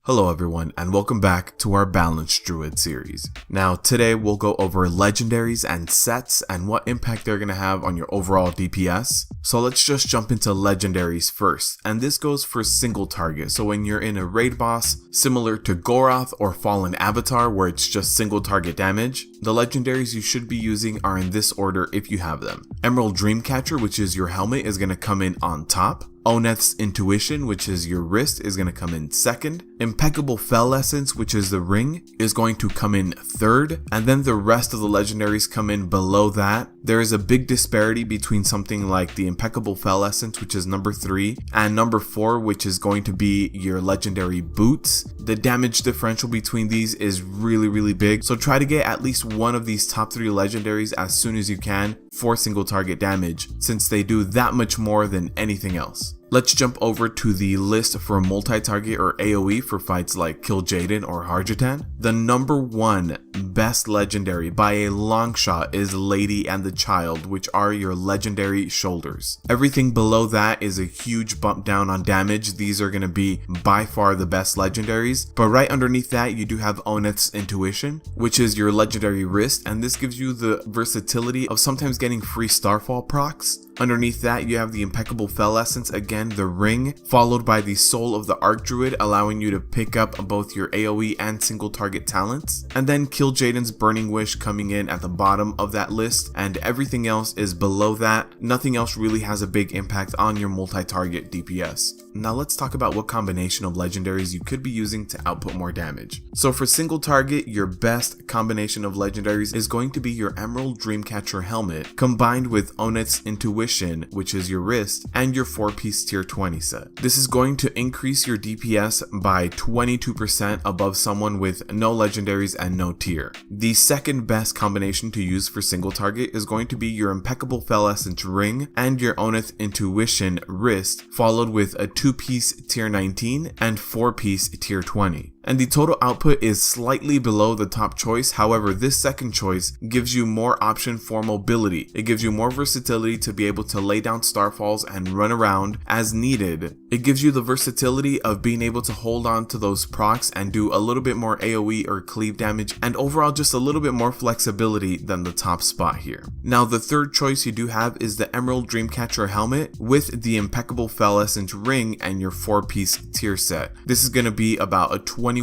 Hello everyone, and welcome back to our Balance Druid series. Now today we'll go over legendaries and sets and what impact they're going to have on your overall DPS. So let's just jump into legendaries first, and this goes for single target. So when you're in a raid boss similar to Goroth or Fallen Avatar where it's just single target damage, the legendaries you should be using are in this order if you have them. Emerald Dreamcatcher, which is your helmet, is going to come in on top. Oneth's Intuition, which is your wrist, is going to come in second. Impeccable Fell Essence, which is the ring, is going to come in third. And then the rest of the legendaries come in below that. There is a big disparity between something like the Impeccable Fell Essence, which is number 3, and number 4, which is going to be your legendary boots. The damage differential between these is really big. So try to get at least one of these top 3 legendaries as soon as you can for single target damage, since they do that much more than anything else. Let's jump over to the list for multi-target or AoE for fights like Kill Jaden or Harjatan. The number 1 best legendary by a long shot is Lady and the Child, which are your legendary shoulders. Everything below that is a huge bump down on damage. These are going to be by far the best legendaries, but right underneath that you do have Oneth's Intuition, which is your legendary wrist, and this gives you the versatility of sometimes getting free Starfall procs. Underneath that you have the Impeccable Fell Essence, again the ring, followed by the Soul of the Archdruid, allowing you to pick up both your AoE and single target talents, and then Kill Jaden's Burning Wish coming in at the bottom of that list, and everything else is below that. Nothing else really has a big impact on your multi-target DPS. Now let's talk about what combination of legendaries you could be using to output more damage. So for single target, your best combination of legendaries is going to be your Emerald Dreamcatcher helmet combined with Oneth's Intuition, which is your wrist, and your 4-piece tier 20 set. This is going to increase your DPS by 22% above someone with no legendaries and no tier. The second best combination to use for single target is going to be your Impeccable Fell Essence ring and your Oneth Intuition wrist, followed with a 2-piece tier 19 and 4-piece tier 20. And the total output is slightly below the top choice. However, this second choice gives you more option for mobility. It gives you more versatility to be able to lay down starfalls and run around as needed. It gives you the versatility of being able to hold on to those procs and do a little bit more AoE or cleave damage, and overall just a little bit more flexibility than the top spot here. Now the third choice you do have is the Emerald Dreamcatcher helmet with the Impeccable Fell Essence ring and your 4-piece tier set. This is going to be about a 21%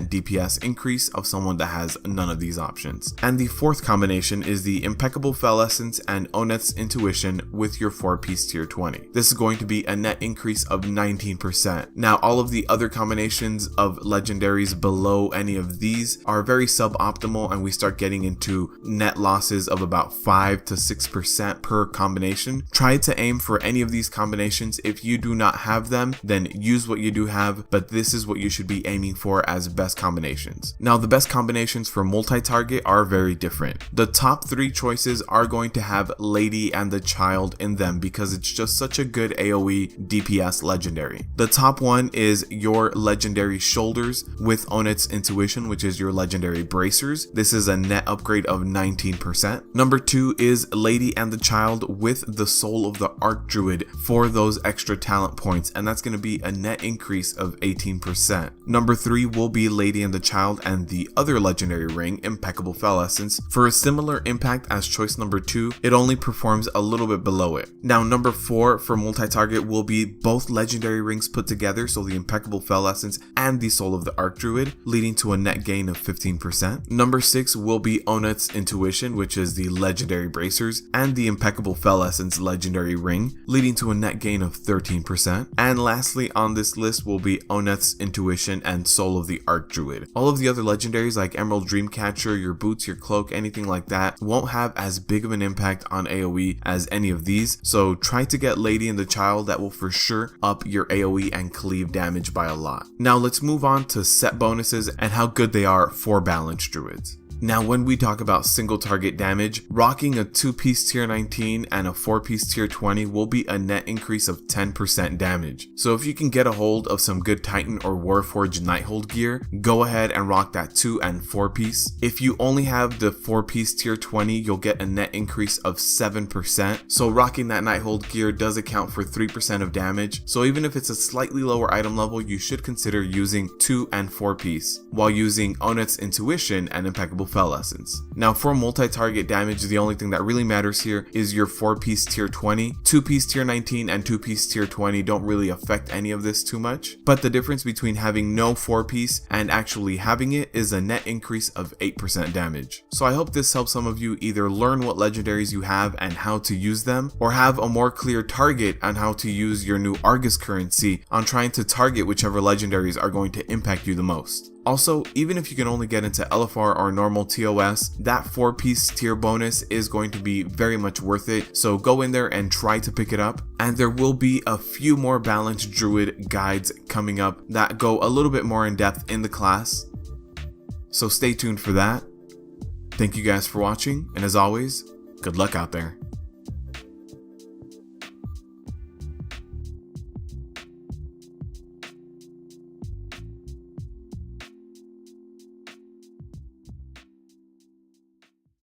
DPS increase of someone that has none of these options. And the fourth combination is the Impeccable Fell Essence and Oneth's Intuition with your 4-piece tier 20. This is going to be a net increase of 19%. Now all of the other combinations of legendaries below any of these are very suboptimal, and we start getting into net losses of about 5 to 6% per combination. Try to aim for any of these combinations. If you do not have them, then use what you do have, but this is what you should be aiming for as best combinations. Now the best combinations for multi-target are very different. The top 3 choices are going to have Lady and the Child in them because it's just such a good AoE DPS legendary. The top one is your legendary shoulders with Oneth's Intuition, which is your legendary bracers. This is a net upgrade of 19%. Number 2 is Lady and the Child with the Soul of the Archdruid for those extra talent points, and that's going to be a net increase of 18%. Number 3 will be Lady and the Child and the other legendary ring, Impeccable Fell Essence, for a similar impact as choice number 2. It only performs a little bit below it. Now number 4 for multi-target will be both legendary rings put together, so the Impeccable Fell Essence and the Soul of the Archdruid, leading to a net gain of 15%. Number 6 will be Oneth's Intuition, which is the legendary bracers, and the Impeccable Fell Essence legendary ring, leading to a net gain of 13%. And lastly on this list will be Oneth's Intuition and Soul of the Archdruid. All of the other legendaries like Emerald Dreamcatcher, your boots, your cloak, anything like that won't have as big of an impact on AoE as any of these, so try to get Lady and the Child. That will for sure up your AoE and cleave damage by a lot. Now let's move on to set bonuses and how good they are for Balance Druids. Now when we talk about single target damage, rocking a 2-piece tier 19 and a 4-piece tier 20 will be a net increase of 10% damage. So if you can get a hold of some good Titan or Warforged Nighthold gear, go ahead and rock that 2 and 4-piece. If you only have the 4-piece tier 20, you'll get a net increase of 7%. So rocking that Nighthold gear does account for 3% of damage. So even if it's a slightly lower item level, you should consider using 2 and 4-piece while using Onet's Intuition and Impeccable Fell Essence. Now for multi-target damage, the only thing that really matters here is your 4-piece tier 20. 2-piece tier 19 and 2-piece tier 20 don't really affect any of this too much, but the difference between having no 4-piece and actually having it is a net increase of 8% damage. So I hope this helps some of you either learn what legendaries you have and how to use them, or have a more clear target on how to use your new Argus currency on trying to target whichever legendaries are going to impact you the most. Also, even if you can only get into LFR or normal TOS, that 4-piece tier bonus is going to be very much worth it, so go in there and try to pick it up. And there will be a few more Balance Druid guides coming up that go a little bit more in depth in the class, so stay tuned for that. Thank you guys for watching, and as always, good luck out there.